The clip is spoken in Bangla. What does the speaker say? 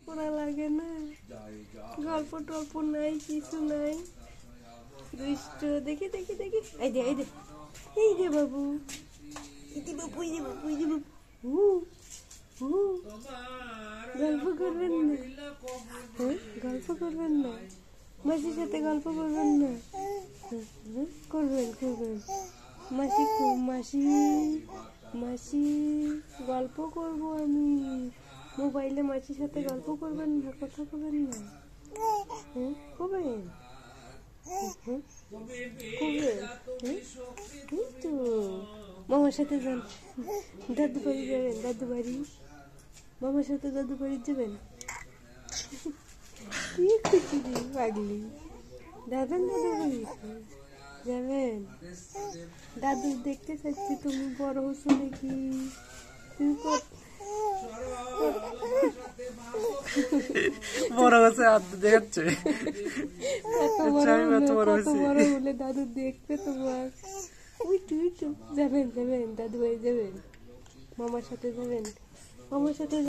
পড়া লাগে না, গল্প টল্প নাই, কিছু নাই, দুষ্ট। দেখি দেখি দেখি, এই দে এই দে, এই দে বাবু, এই দে বাবু, এই দে বাবু, এই দে বাবু। গল্প করবেন না? হ্যাঁ, গল্প করবেন না? মাসির সাথে গল্প করবেন না? করবেন করবেন। মাসি মাসি মাসি গল্প করবো আমি মোবাইলে। মাসির সাথে গল্প করবেন না? কথা করবেন না? হ্যাঁ করবেন, করবেন। তো মামার সাথে যান, দাদু বাড়ি যাবেন, দাদু বাড়ি। মামার সাথে দাদু বাড়ি যাবেন? কি খুশি রে পাগলি, যাবেন দাদু বাড়ি? যাবেন? দাদু দেখতে চাচ্ছি, তুমি বড় হচ্ছো নাকি? তুমি বড় হচ্ছে, দেখাচ্ছে কত বড় হলে দাদু দেখবে তোমার। যাবেন যাবেন দাদু বাড়ি যাবেন? মামার সাথে যাবেন? মামার সাথে